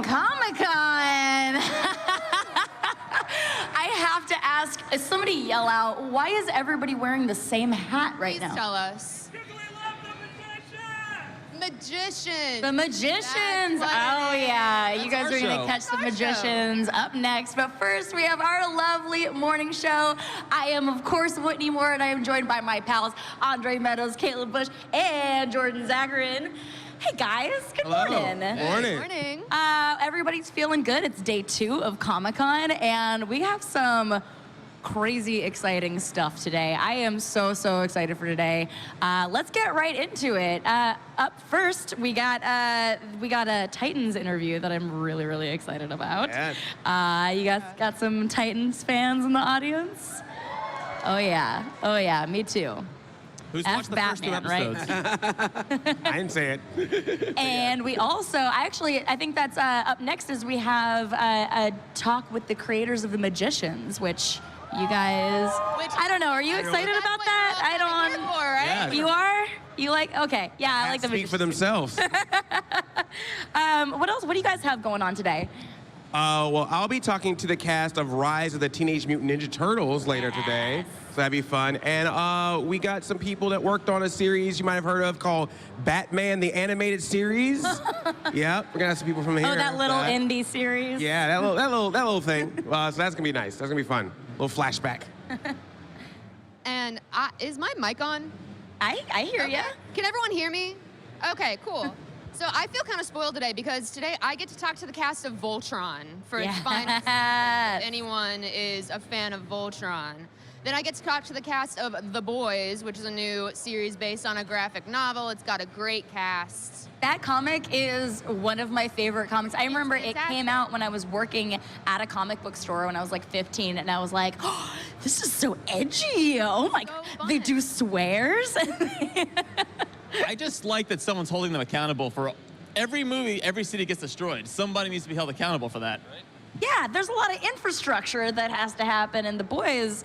Welcome, Comic-Con. I have to ask, somebody yell out, why is everybody wearing the same hat right Please now? tell us. Magicians. The Magicians. Oh, yeah. You guys are going to catch the Magicians up next. But first, we have our lovely morning show. I am, of course, Whitney Moore, and I am joined by my pals, Andre Meadows, Busch, and Jordan Zakarin. Hey, guys. Good morning. Morning. Morning. Everybody's feeling good. It's day 2 of Comic-Con, and we have some crazy exciting stuff today. I am so excited for today. Let's get right into it. Up first, we got a Titans interview that I'm really excited about. Yeah. You guys got some Titans fans in the audience? Oh yeah, me too. Who's F watched the Batman, first 2 episodes? I didn't say it. And we also, I think that's up next is we have a talk with the creators of the Magicians, which you guys, I don't know, are you excited about that? I don't. Yeah. You are? You like? Okay, yeah, I like the Speak Magicians. for themselves. What else? What do you guys have going on today? Well, I'll be talking to the cast of Rise of the Teenage Mutant Ninja Turtles later today, so that'd be fun. And we got some people that worked on a series you might have heard of called Batman the Animated Series. Yep, we're gonna have some people from here. Oh, that little indie series. Yeah, that little thing. So that's gonna be nice. That's gonna be fun. A little flashback. And is my mic on? I hear ya. Can everyone hear me? Okay, cool. So I feel kind of spoiled today because today I get to talk to the cast of Voltron for its finest. If anyone is a fan of Voltron. Then I get to talk to the cast of The Boys, which is a new series based on a graphic novel. It's got a great cast. That comic is one of my favorite comics. I remember it came out when I was working at a comic book store when I was like 15, and I was like, oh, this is so edgy. Oh my God. They do swears. I just like that someone's holding them accountable for every movie, every city gets destroyed. Somebody needs to be held accountable for that, right? Yeah, there's a lot of infrastructure that has to happen, and The Boys,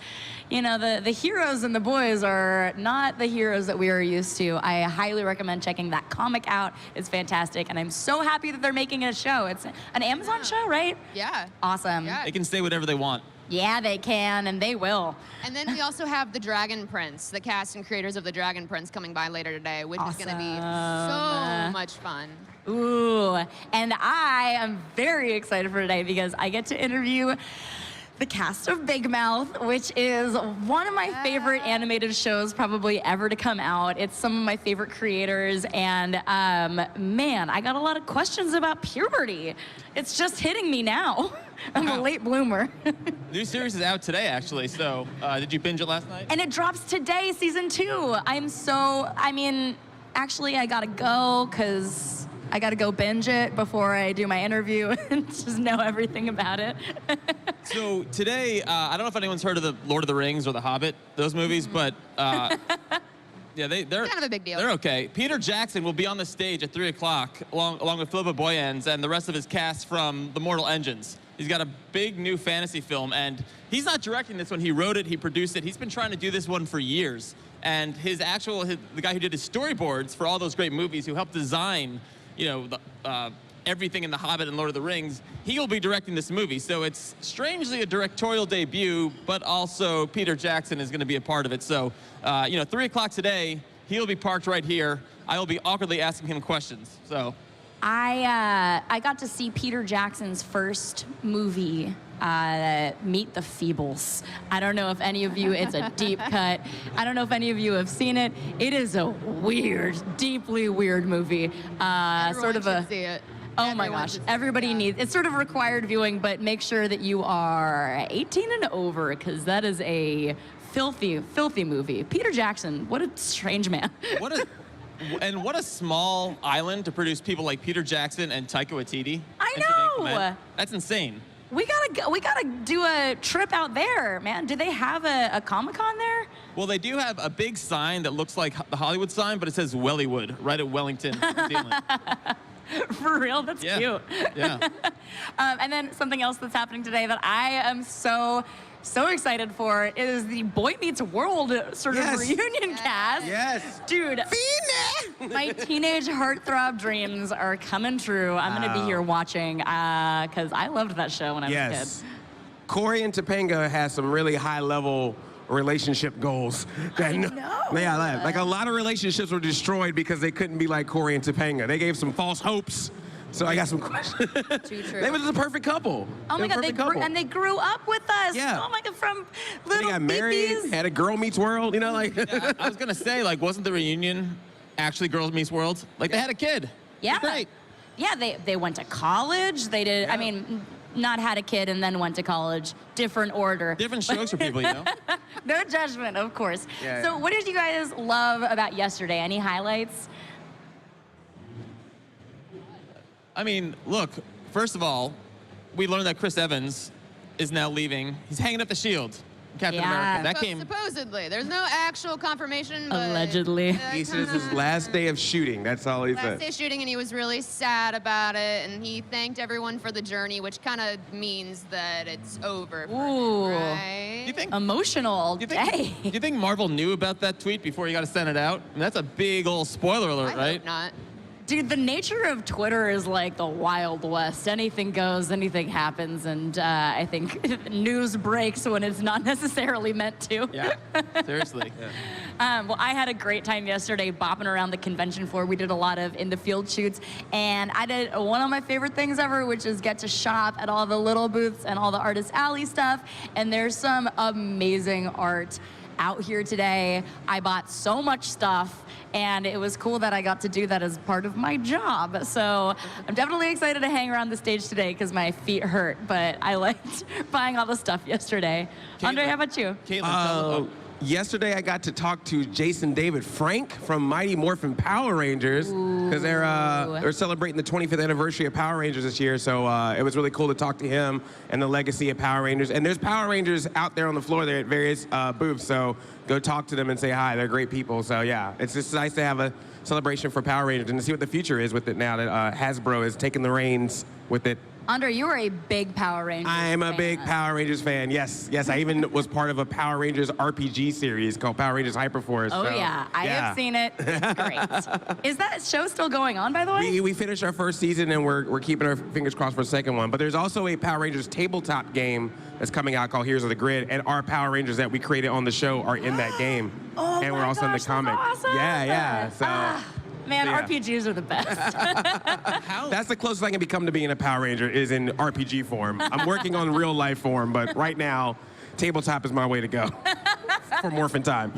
you know, the heroes in The Boys are not the heroes that we are used to. I highly recommend checking that comic out. It's fantastic, and I'm so happy that they're making a show. It's an Amazon show, right? Yeah. Awesome. Yeah. They can say whatever they want. Yeah, they can, and they will. And then we also have The Dragon Prince, the cast and creators of The Dragon Prince coming by later today, which is going to be so much fun. Ooh, and I am very excited for today because I get to interview the cast of Big Mouth, which is one of my favorite animated shows probably ever to come out. It's some of my favorite creators, and man, I got a lot of questions about puberty. It's just hitting me now. I'm a late bloomer. New series is out today, actually, so did you binge it last night? And it drops today, season 2. Actually, I gotta go, because I gotta go binge it before I do my interview and just know everything about it. So today, I don't know if anyone's heard of the Lord of the Rings or The Hobbit, those movies, but yeah, they're kind of a big deal. They're okay. Peter Jackson will be on the stage at 3 o'clock along with Philippa Boyens and the rest of his cast from The Mortal Engines. He's got a big new fantasy film, and he's not directing this one. He wrote it, he produced it. He's been trying to do this one for years. And the guy who did his storyboards for all those great movies, who helped design, you know, everything in The Hobbit and Lord of the Rings, he'll be directing this movie. So it's strangely a directorial debut, but also Peter Jackson is going to be a part of it. So, you know, 3 o'clock today, he'll be parked right here. I will be awkwardly asking him questions. So. I got to see Peter Jackson's first movie, Meet the Feebles. I don't know if any of you, it's a deep cut. I don't know if any of you have seen it. It is a weird, deeply weird movie. Everyone should see it. Oh my gosh, everybody needs, it's sort of required viewing, but make sure that you are 18 and over, because that is a filthy, filthy movie. Peter Jackson, what a strange man. And what a small island to produce people like Peter Jackson and Taika Waititi. I know. That's insane. We gotta do a trip out there, man. Do they have a Comic-Con there? Well, they do have a big sign that looks like the Hollywood sign, but it says Wellywood right at Wellington, New Zealand. For real, that's cute. Yeah. And then something else that's happening today that I am so excited for is the Boy Meets World sort of reunion cast. Yes. Dude, my teenage heartthrob dreams are coming true. I'm going to be here watching because I loved that show when I was a kid. Corey and Topanga has some really high-level relationship goals. I know. Yeah, like a lot of relationships were destroyed because they couldn't be like Corey and Topanga. They gave some false hopes. So I got some questions. Too true. They were the perfect couple. Oh my God, they grew up with us. Yeah. Oh my God, from little They got married, babies. had a Girl Meets World, you know, like. Yeah, I was gonna say, like, wasn't the reunion actually Girls Meets World? Like, they had a kid. Yeah. Great. Yeah, they went to college. They did, I mean, not had a kid and then went to college. Different order. Different shows for people, you know? No judgment, of course. Yeah, So what did you guys love about yesterday? Any highlights? I mean, look, first of all, we learned that Chris Evans is now leaving. He's hanging up the shield. Captain America. That came. Supposedly. There's no actual confirmation, but Allegedly. He said it's his last day of shooting. That's all he last said. day shooting, and he was really sad about it, and he thanked everyone for the journey, which kind of means that it's over. Ooh. Right? Do you think? Emotional Do day. you think Marvel knew about that tweet before he got to send it out? I mean, that's a big old spoiler alert, I right? hope not. Dude, the nature of Twitter is like the Wild West. Anything goes, anything happens, and I think news breaks when it's not necessarily meant to. Yeah, seriously. Well, I had a great time yesterday bopping around the convention floor. We did a lot of in-the-field shoots, and I did one of my favorite things ever, which is get to shop at all the little booths and all the Artist Alley stuff, and there's some amazing art out here today. I bought so much stuff, and it was cool that I got to do that as part of my job. So I'm definitely excited to hang around the stage today because my feet hurt, but I liked buying all the stuff yesterday. Andre, how about you? Caitlin, Yesterday, I got to talk to Jason David Frank from Mighty Morphin Power Rangers because they're celebrating the 25th anniversary of Power Rangers this year. So it was really cool to talk to him and the legacy of Power Rangers. And there's Power Rangers out there on the floor there at various booths. So go talk to them and say hi. They're great people. So yeah, it's just nice to have a celebration for Power Rangers and to see what the future is with it now that Hasbro has taken the reins with it. Andre, you are a big Power Rangers I'm a fan. big Power Rangers fan. Yes, yes. I even was part of a Power Rangers RPG series called Power Rangers Hyperforce. Oh, so, yeah. I have seen it. It's great. Is that show still going on, by the way? We finished our first season, and we're keeping our fingers crossed for a second one. But there's also a Power Rangers tabletop game that's coming out called Heroes of the Grid, and our Power Rangers that we created on the show are in that game. Oh, and we're my also in the gosh, comic. that's awesome. Yeah. So Man, So, yeah. RPGs are the best. that's the closest I can become to being a Power Ranger is in RPG form. I'm working on real life form, but right now, tabletop is my way to go for Morphin time.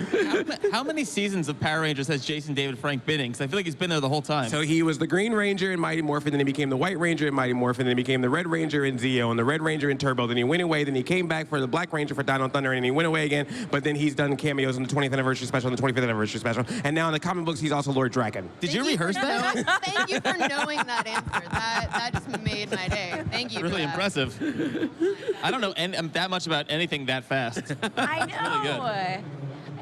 How many seasons of Power Rangers has Jason David Frank been in? Because I feel like he's been there the whole time. So he was the Green Ranger in Mighty Morphin, then he became the White Ranger in Mighty Morphin, then he became the Red Ranger in Zeo, and the Red Ranger in Turbo, then he went away, then he came back for the Black Ranger for Dino Thunder, and he went away again, but then he's done cameos in the 20th anniversary special and the 25th anniversation special, and now in the comic books, he's also Lord Draken. Did you rehearse that? Thank you for knowing that answer. That just made my day. Thank you. Really for that. impressive. I don't know that much about anything that fast. I know.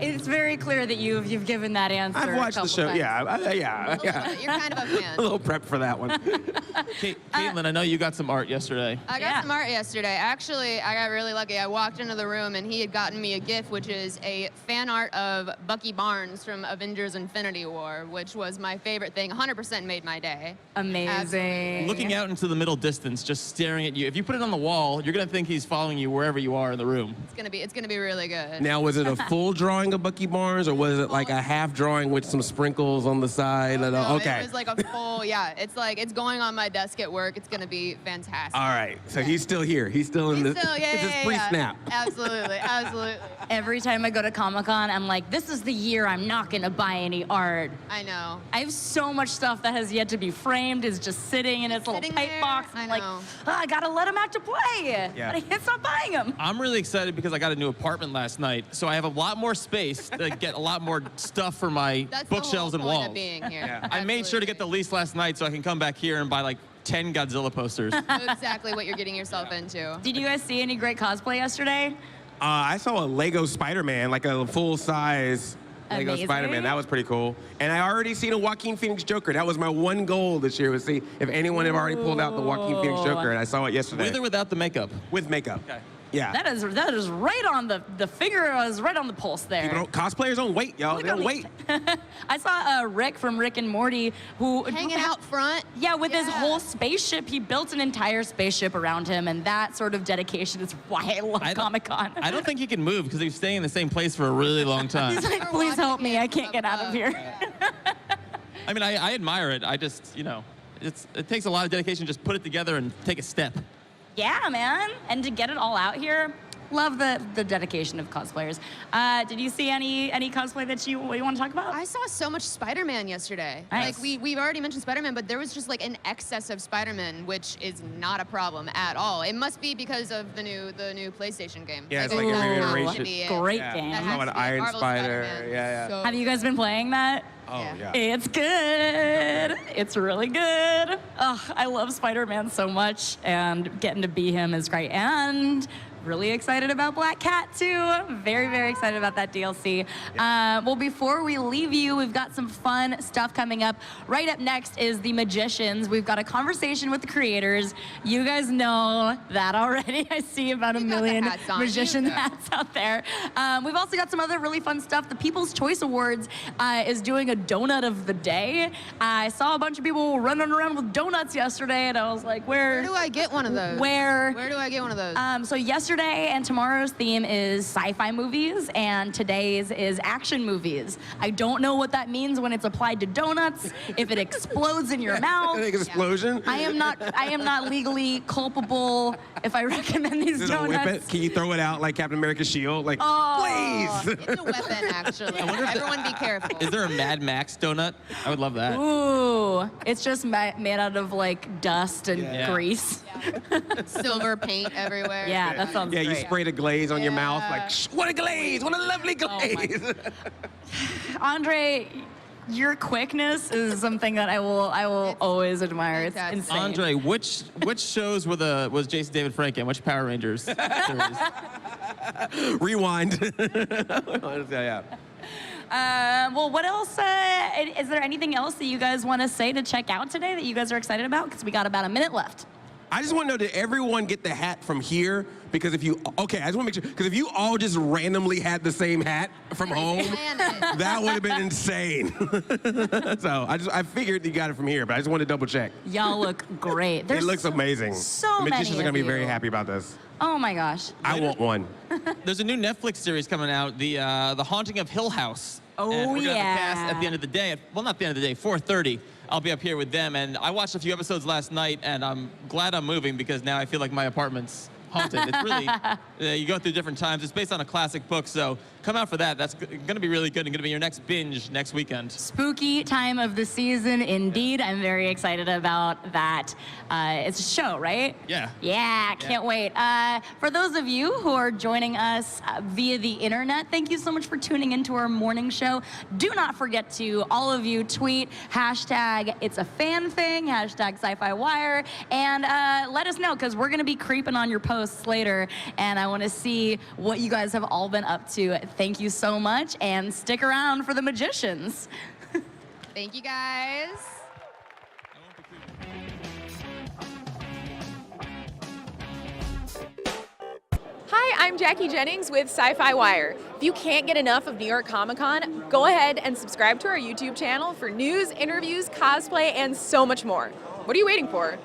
It's very clear that you've given that answer. I've watched the show, times. yeah. You're kind of a fan. A little prep for that one. Caitlin, I know you got some art yesterday. I got some art yesterday. Actually, I got really lucky. I walked into the room and he had gotten me a gift, which is a fan art of Bucky Barnes from Avengers Infinity War, which was my favorite thing. 100% made my day. Amazing. Absolutely. Looking out into the middle distance, just staring at you. If you put it on the wall, you're gonna think he's following you wherever you are in the room. It's gonna be really good. Now, was it a full drawing of Bucky Barnes, or was it like a half drawing with some sprinkles on the side? No, Okay. It was like a full, it's going on my desk at work. It's gonna be fantastic. All right, so he's still here. He's still in the. It's his pre-snap. Absolutely. Every time I go to Comic-Con, I'm like, this is the year I'm not gonna buy any art. I know. I have so much stuff that has yet to be framed, is just sitting in its little Sitting pipe there. box. I I'm like, know. I gotta let them out to play. Yeah. But I can't stop buying them. I'm really excited because I got a new apartment last night, so I have a lot more space to get a lot more stuff for my That's bookshelves the and whole point walls. of being here. I made sure to get the lease last night so I can come back here and buy like 10 Godzilla posters. Know exactly what you're getting yourself into. Did you guys see any great cosplay yesterday? I saw a Lego Spider-Man, like a full-size Lego Amazing. Spider-Man. That was pretty cool. And I already seen a Joaquin Phoenix Joker. That was my one goal this year, was see if anyone had already pulled out the Joaquin Phoenix Joker, and I saw it yesterday. With or without the makeup? With makeup. Okay. Yeah. That is right on the figure is right on the pulse there. Cosplayers don't wait, y'all. They don't wait. I saw Rick from Rick and Morty who Hanging out front. Yeah, with his whole spaceship, he built an entire spaceship around him, and that sort of dedication is why I love Comic-Con. I don't think he can move because he was staying in the same place for a really long time. He's like, please help me, I can't get out of here. I mean, I admire it. I just, it takes a lot of dedication to just put it together and take a step. Yeah, man. And to get it all out here, love the dedication of cosplayers. Did you see any cosplay that you want to talk about? I saw so much Spider-Man yesterday. Nice. Like we've already mentioned Spider-Man, but there was just like an excess of Spider-Man, which is not a problem at all. It must be because of the new PlayStation game. Yeah, it's like like a that has reiteration. to be it. Great Yeah. game. That Oh, has an to be Iron Marvel's Spider. Spider-Man. Yeah. So Have you guys been playing that? Oh, Yeah. yeah. It's good. It's really good. Oh, I love Spider-Man so much, and getting to be him is great. And really excited about Black Cat too. Very, very excited about that DLC. Well, before we leave you, we've got some fun stuff coming up. Right up next is The Magicians. We've got a conversation with the creators. You guys know that already. I see about a You got the million hats on. magician You know. hats out there. We've also got some other really fun stuff. The People's Choice Awards is doing a donut of the day. I saw a bunch of people running around with donuts yesterday, and I was like, Where do I get one of those? Where do I get one of those? So yesterday and tomorrow's theme is sci-fi movies, and today's is action movies. I don't know what that means when it's applied to donuts, if it explodes in your mouth. An explosion. I am not legally culpable if I recommend these Is it a whip donuts. it? Can you throw it out like Captain America's shield? Like, Oh. please. It's a weapon, actually. Everyone be careful. Is there a Mad Max donut? I would love that. Ooh, it's just made out of like dust and Yeah. grease. Silver paint everywhere. Yeah, that sounds Yeah, you great. spray the glaze on your mouth. Yeah. Like, what a glaze. What a lovely Oh my glaze. Andre, your quickness is something that I will always admire. It's fantastic. insane. Andre, which shows was Jason David Frank in? Which Power Rangers series? Rewind. Yeah. Well, what else? Is there anything else that you guys want to say to check out today that you guys are excited about? Because we got about a minute left. I just want to know, did everyone get the hat from here? Because I just want to make sure, because if you all just randomly had the same hat from home, that would have been insane. So I figured you got it from here, but I just wanted to double check. Y'all look great. It There's looks amazing. so The many magicians are going to be of very you. happy about this. Oh my gosh. I want one. There's a new Netflix series coming out, the Haunting of Hill House. Oh, and we're gonna have the cast yeah. at the end of the day. Well, not the end of the day, 4:30. I'll be up here with them, and I watched a few episodes last night, and I'm glad I'm moving because now I feel like my apartment's haunted. It's really, you go through different times. It's based on a classic book, so come out for that. That's gonna be really good and gonna be your next binge next weekend. Spooky time of the season, indeed. I'm very excited about that. It's a show, right? Yeah. Yeah, can't wait. For those of you who are joining us via the internet, thank you so much for tuning into our morning show. Do not forget to, all of you, tweet hashtag it's a fan thing, hashtag SYFY WIRE, and let us know, because we're going to be creeping on your posts later, and I want to see what you guys have all been up to. Thank you so much, and stick around for the magicians. Thank you, guys. Hi, I'm Jackie Jennings with SYFY WIRE. If you can't get enough of New York Comic Con, go ahead and subscribe to our YouTube channel for news, interviews, cosplay, and so much more. What are you waiting for?